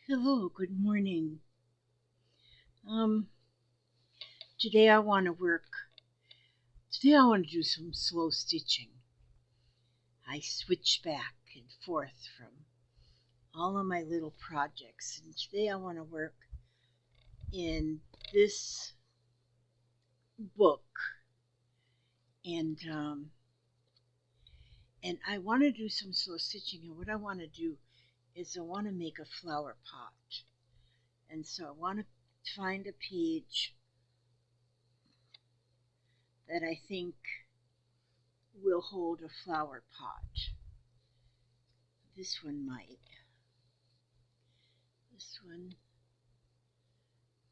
Hello, good morning. Um, today I want to work. Today I want to do some slow stitching. I switch back and forth from all of my little projects, and today I want to work in this book, and and I want to do some slow stitching. And what I want to do is I want to make a flower pot, and so I want to find a page that I think will hold a flower pot. This one might. This one,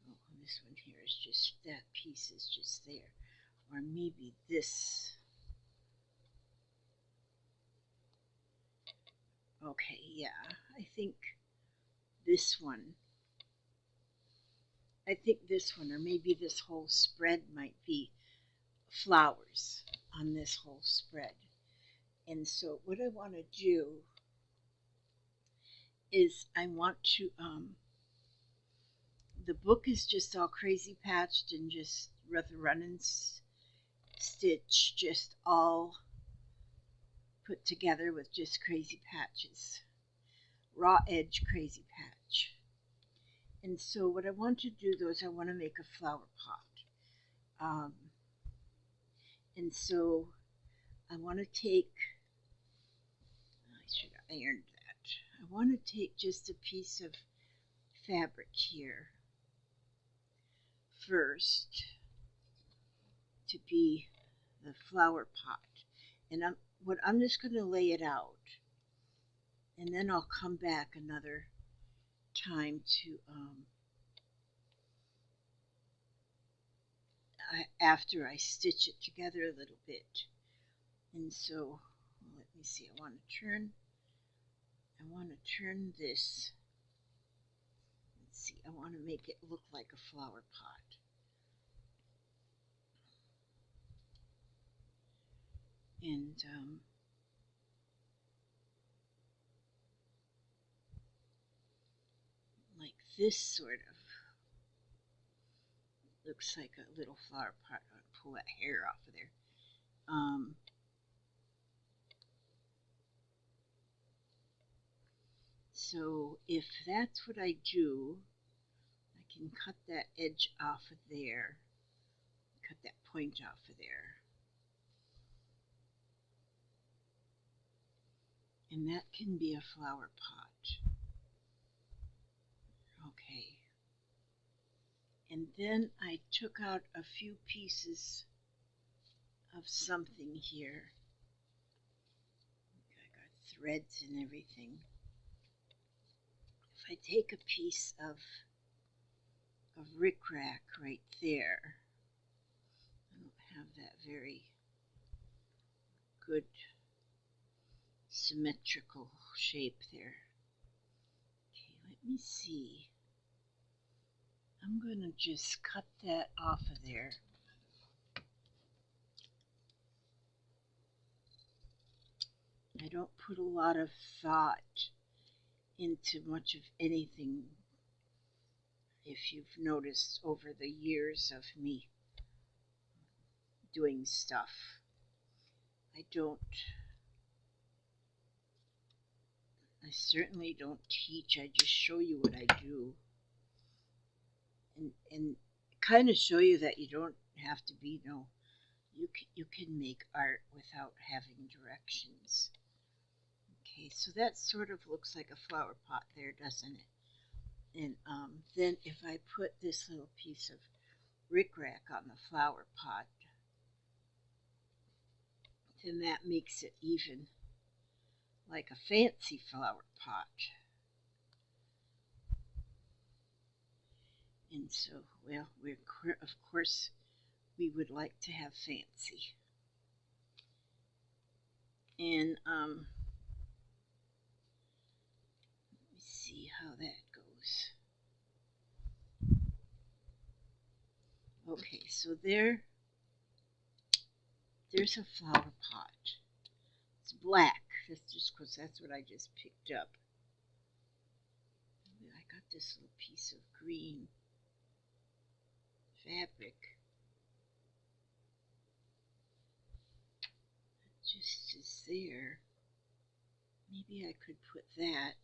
oh, this one here is just, that piece is just there. Or maybe this. Okay, yeah, I think this one. I think this one, or maybe this whole spread might be flowers on this whole spread. And so what I want to do is I want to, the book is just all crazy patched and just rather run and stitch, just all put together with just crazy patches, raw edge crazy patch. And so what I want to do though is I want to make a flower pot. And so I want to take, I should have ironed that. I want to take just a piece of fabric here first to be the flower pot. And I'm just going to lay it out. And then I'll come back another time to, after I stitch it together a little bit. And so, let me see, I want to turn this. Let's see, I want to make it look like a flower pot. And like this sort of looks like a little flower pot. I'm going to pull that hair off of there. So if that's what I do, I can cut that edge off of there, cut that point off of there. And that can be a flower pot. Okay. And then I took out a few pieces of something here. I got threads and everything. If I take a piece of rickrack right there, I don't have that very good symmetrical shape there. Okay, let me see. I'm going to just cut that off of there. I don't put a lot of thought into much of anything, if you've noticed over the years of me doing stuff. I certainly don't teach, I just show you what I do. And kind of show you that you don't have to be, you can make art without having directions. Okay, so that sort of looks like a flower pot there, doesn't it? And then if I put this little piece of rickrack on the flower pot, then that makes it even like a fancy flower pot. And so, well, of course, we would like to have fancy. And let me see how that goes. Okay, so there's a flower pot. It's black. That's just because that's what I just picked up. I got this little piece of green fabric. It just is there. Maybe I could put that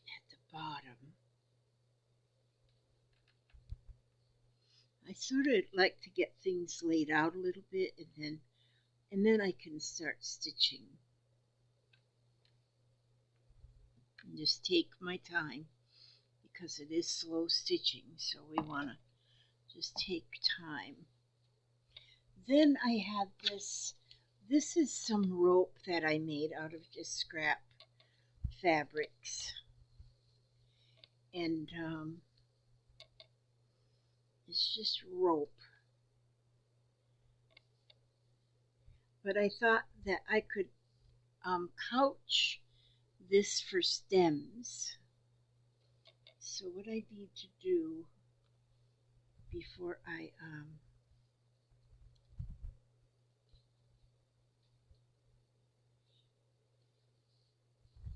at the bottom. I sort of like to get things laid out a little bit, and then I can start stitching. And just take my time because it is slow stitching, so we want to just take time. Then I have this. This is some rope that I made out of just scrap fabrics, and it's just rope. But I thought that I could couch this for stems. So what I need to do before I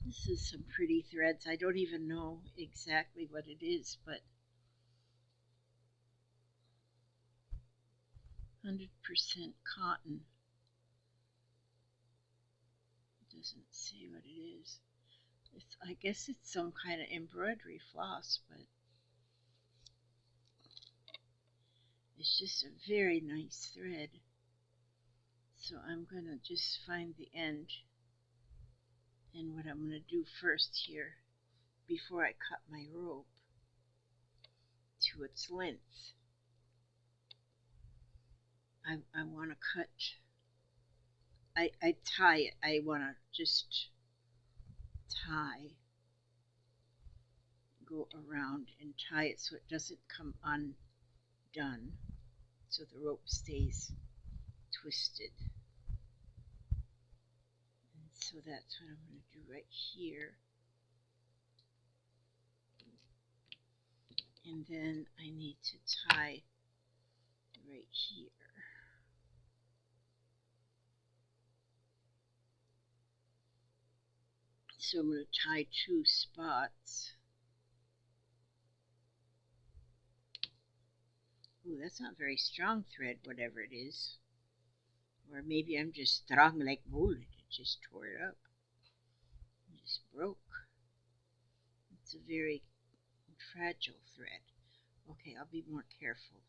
this is some pretty threads. I don't even know exactly what it is, but 100% cotton. It doesn't say what it is. I guess it's some kind of embroidery floss, but it's just a very nice thread. So I'm going to just find the end, and what I'm going to do first here before I cut my rope to its length, I want to cut, I tie it. I want to just tie, go around and tie it so it doesn't come undone, so the rope stays twisted. And so that's what I'm going to do right here. And then I need to tie right here. So I'm going to tie 2 spots. Ooh, that's not very strong thread, whatever it is. Or maybe I'm just strong like wool. It just tore it up. It just broke. It's a very fragile thread. Okay, I'll be more careful.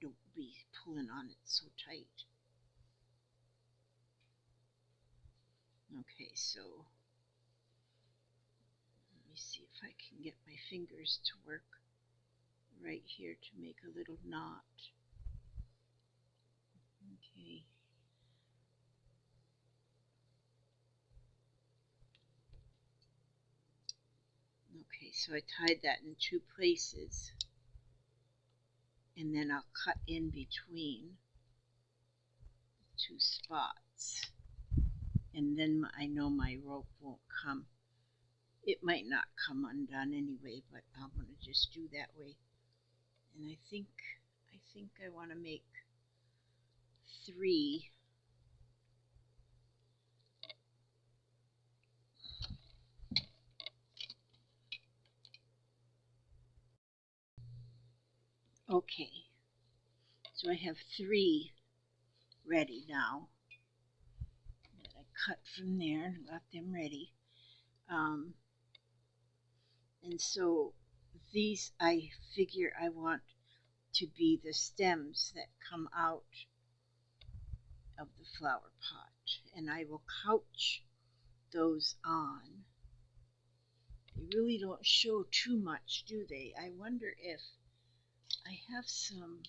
Don't be pulling on it so tight. Okay, so let me see if I can get my fingers to work right here to make a little knot. Okay. Okay, so I tied that in 2 places, and then I'll cut in between 2 spots, and then I know my rope won't come. It might not come undone anyway, but I'm going to just do that way. And I think I want to make 3. Okay, so I have 3 ready now that I cut from there and got them ready. And so these I figure I want to be the stems that come out of the flower pot, and I will couch those on. They really don't show too much, do they? I wonder if I have some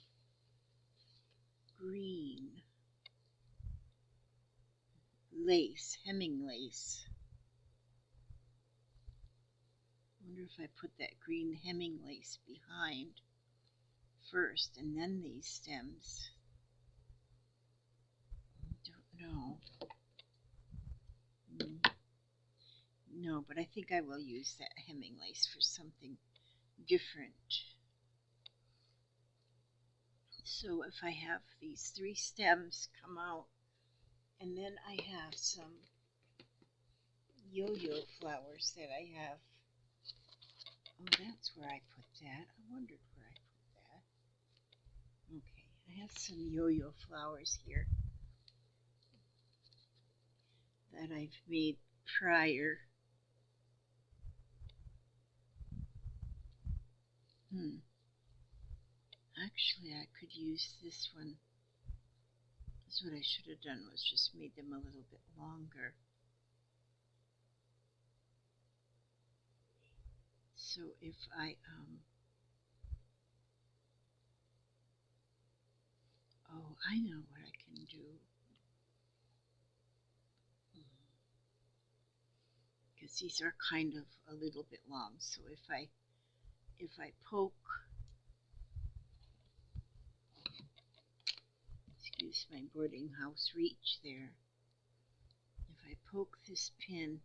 green lace, hemming lace. I wonder if I put that green hemming lace behind first and then these stems. I don't know. No, but I think I will use that hemming lace for something different. So if I have these 3 stems come out, and then I have some yo-yo flowers that I have. Oh, that's where I put that. I wondered where I put that. Okay, I have some yo-yo flowers here that I've made prior. Actually, I could use this one. That's what I should have done, was just made them a little bit longer. So if I, oh, I know what I can do. Because these are kind of a little bit long. So if I poke, excuse my boarding house reach there, if I poke this pin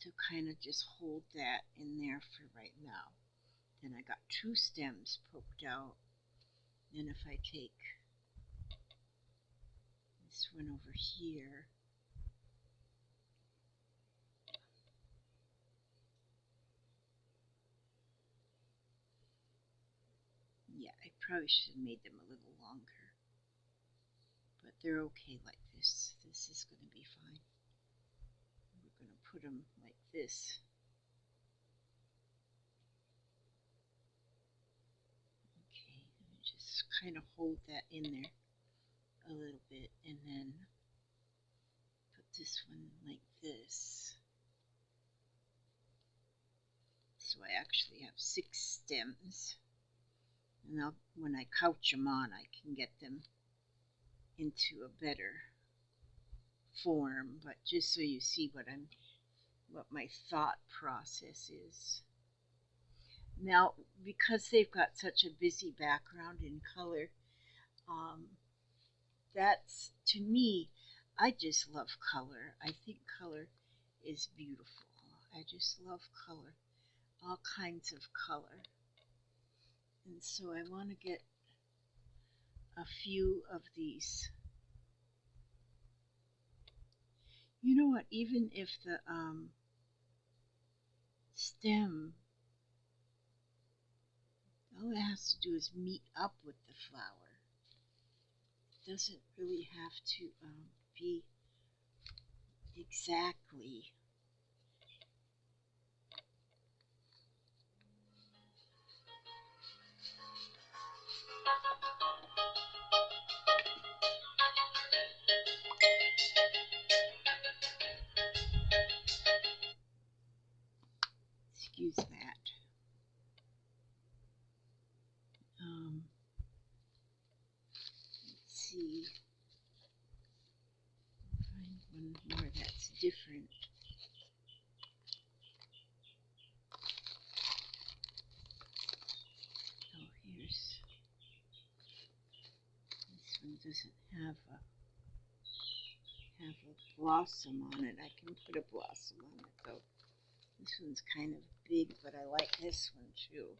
to kind of just hold that in there for right now, then I got two stems poked out. Then if I take this one over here, yeah, I probably should have made them a little longer, but they're okay like this. This is going to be fine. We're going to put them like this. Okay, and just kind of hold that in there a little bit, and then put this one like this. So I actually have 6 stems. And now when I couch them on, I can get them into a better form. But just so you see what my thought process is. Now, because they've got such a busy background in color, that's, to me, I just love color. I think color is beautiful. I just love color, all kinds of color. And so I want to get a few of these. You know what, even if the stem, all it has to do is meet up with the flower. It doesn't really have to be exactly. Excuse that. Let's see. Find one more that's different. Oh, here's, this one doesn't have a blossom on it. I can put a blossom on it though. This one's kind of big, but I like this one too.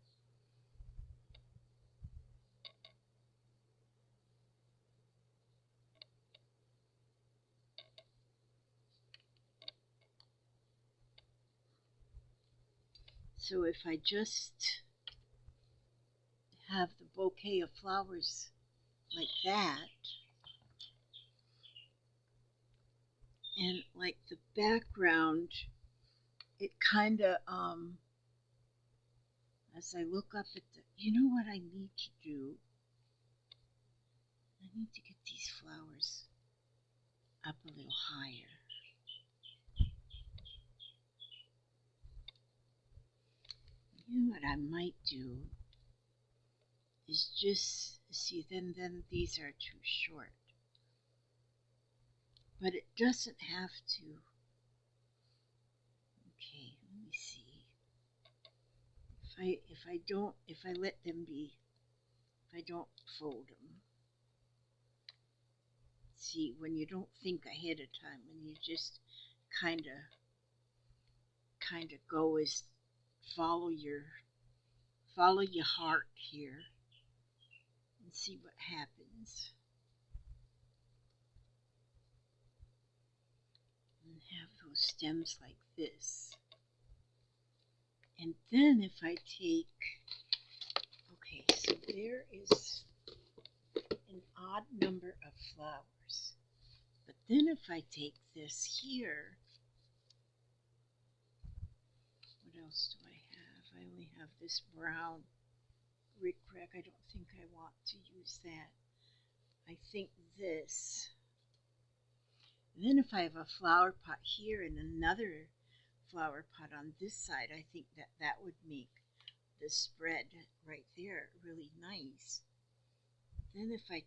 So if I just have the bouquet of flowers like that, and like the background, it kind of, as I look up at the, you know what I need to do? I need to get these flowers up a little higher. You know what I might do is just, see, then these are too short. But it doesn't have to. Okay, let me see. If I let them be, if I don't fold them. See, when you don't think ahead of time, when you just kind of go as follow your heart here and see what happens. And have those stems like this. And then if I take, okay, so there is an odd number of flowers. But then if I take this here, what else do I have? I only have this brown rickrack. I don't think I want to use that. I think this. And then if I have a flower pot here and another flower pot on this side, I think that that would make the spread right there really nice. Then if I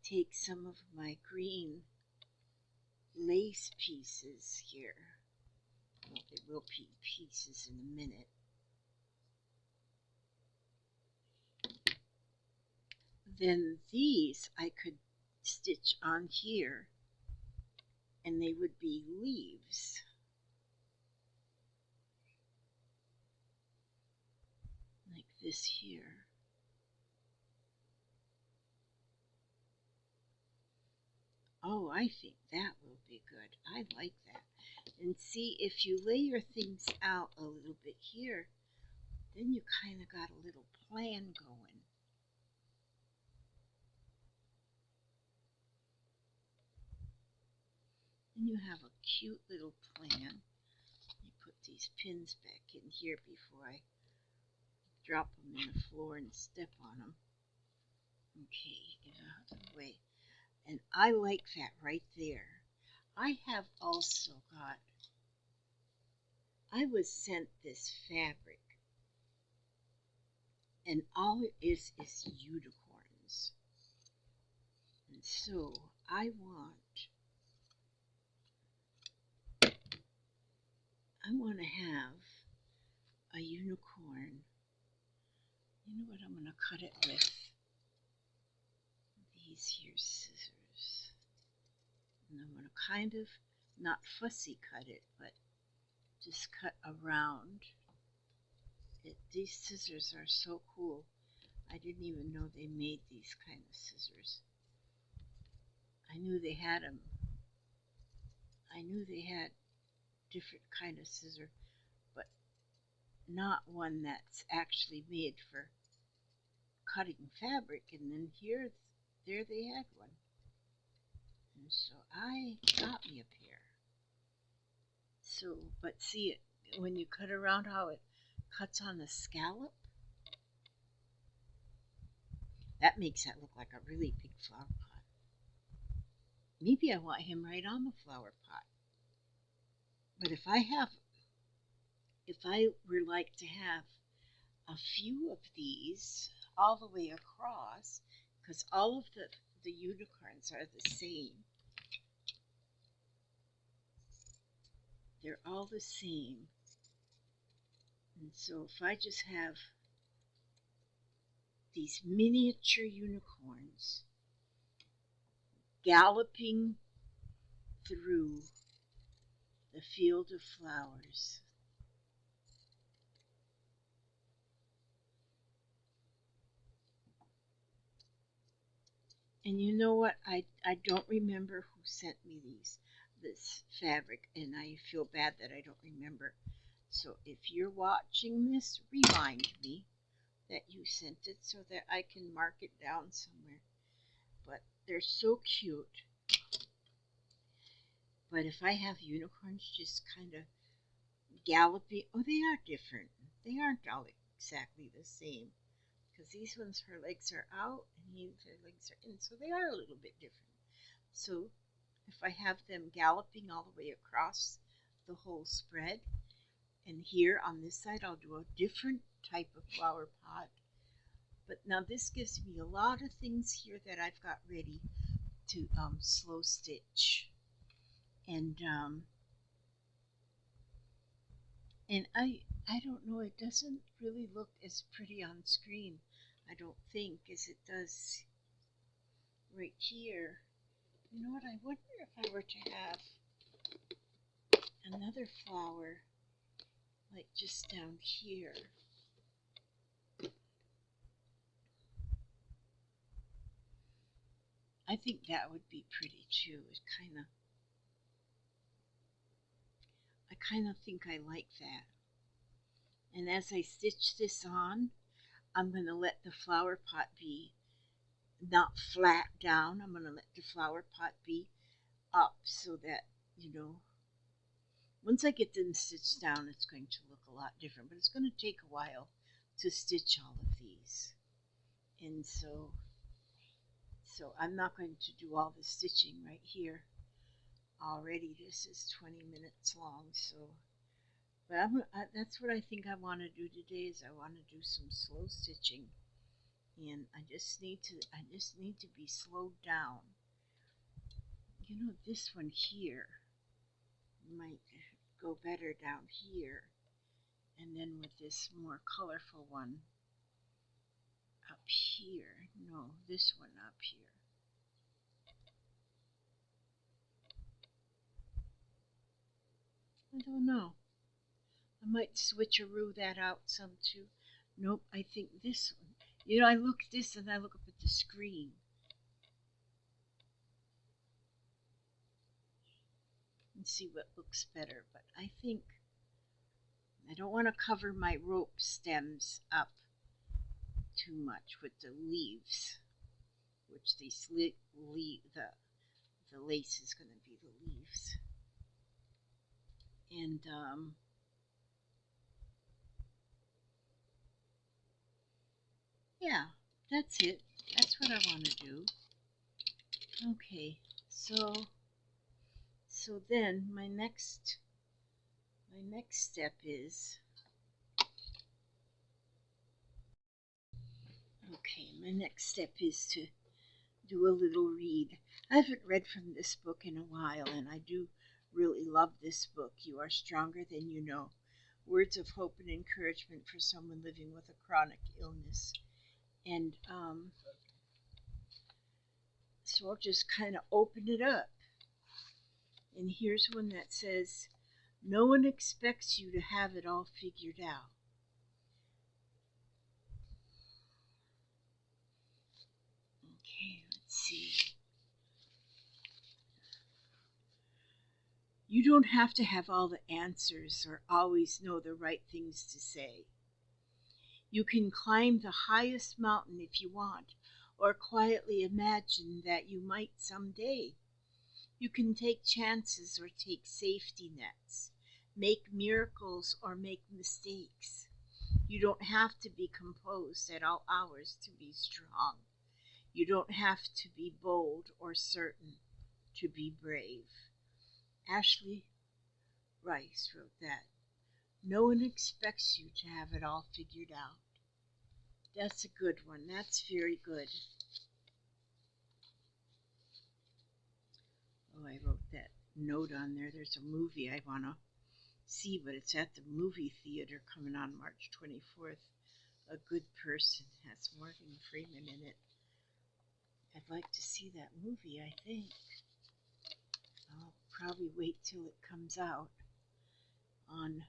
take some of my green lace pieces here, well, they will be pieces in a minute. Then these I could stitch on here and they would be leaves. Like this here. Oh, I think that will be good. I like that. And see, if you lay your things out a little bit here, then you kind of got a little plan going. And you have a cute little plan. Let me put these pins back in here before I drop them in the floor and step on them. Okay, get out of the way. And I like that right there. I have also got, I was sent this fabric, and all it is unicorns. And so I want to have a unicorn. You know what, I'm going to cut it with these here scissors. And I'm going to kind of, not fussy cut it, but just cut around it. These scissors are so cool. I didn't even know they made these kind of scissors. I knew they had them. I knew they had different kind of scissor, but not one that's actually made for cutting fabric. And then there they had one. And so I got me a pair. So, but see it, when you cut around how it cuts on the scallop, that makes that look like a really big flower pot. Maybe I want him right on the flower pot. But if I were like to have a few of these all the way across, because all of the unicorns are the same. They're all the same. And so if I just have these miniature unicorns galloping through the field of flowers. And you know what? I don't remember who sent me this fabric, and I feel bad that I don't remember. So if you're watching this, remind me that you sent it so that I can mark it down somewhere. But they're so cute. But if I have unicorns just kind of galloping, oh, they are different. They aren't all exactly the same. Because these ones, her legs are out and her legs are in, so they are a little bit different. So if I have them galloping all the way across the whole spread, and here on this side I'll do a different type of flower pot. But now this gives me a lot of things here that I've got ready to slow stitch. And I don't know, it doesn't really look as pretty on screen, I don't think, as it does right here. You know what, I wonder if I were to have another flower like just down here. I think that would be pretty too. I kind of think I like that. And as I stitch this on, I'm going to let the flower pot be not flat down. I'm going to let the flower pot be up so that, you know, once I get them stitched down, it's going to look a lot different. But it's going to take a while to stitch all of these. And so I'm not going to do all the stitching right here. Already this is 20 minutes long, so but that's what I think I want to do today is I want to do some slow stitching, and I just need to be slowed down. You know, this one here might go better down here, and then with this more colorful one up here. No, this one up here. I don't know. I might switcheroo that out some too. Nope, I think this one. You know, I look at this and I look up at the screen. And see what looks better, but I think I don't want to cover my rope stems up too much with the leaves, which the lace is going to be the leaves. And yeah, that's it. That's what I want to do. Okay, so then my next step is to do a little read. I haven't read from this book in a while, and I do really love this book. You Are Stronger Than You Know. Words of hope and encouragement for someone living with a chronic illness. And so I'll just kind of open it up. And here's one that says, no one expects you to have it all figured out. Okay, let's see. You don't have to have all the answers or always know the right things to say. You can climb the highest mountain if you want, or quietly imagine that you might someday. You can take chances or take safety nets, make miracles or make mistakes. You don't have to be composed at all hours to be strong. You don't have to be bold or certain to be brave. Ashley Rice wrote that. No one expects you to have it all figured out. That's a good one. That's very good. Oh, I wrote that note on there. There's a movie I want to see, but it's at the movie theater coming on March 24th. A Good Person has Morgan Freeman in it. I'd like to see that movie, I think. I'll probably wait till it comes out on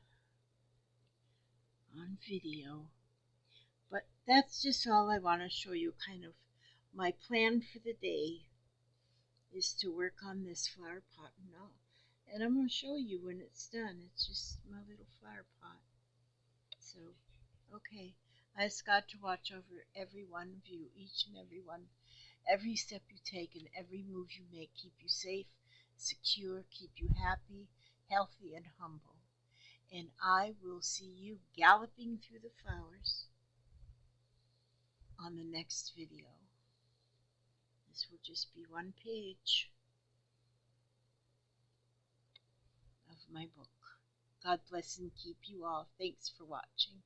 video. But that's just all I want to show you. Kind of my plan for the day is to work on this flower pot now. And I'm going to show you when it's done. It's just my little flower pot. So, okay. I ask God to watch over every one of you, each and every one. Every step you take and every move you make, keep you safe, secure, keep you happy, healthy, and humble. And I will see you galloping through the flowers on the next video. This will just be one page of my book. God bless and keep you all. Thanks for watching.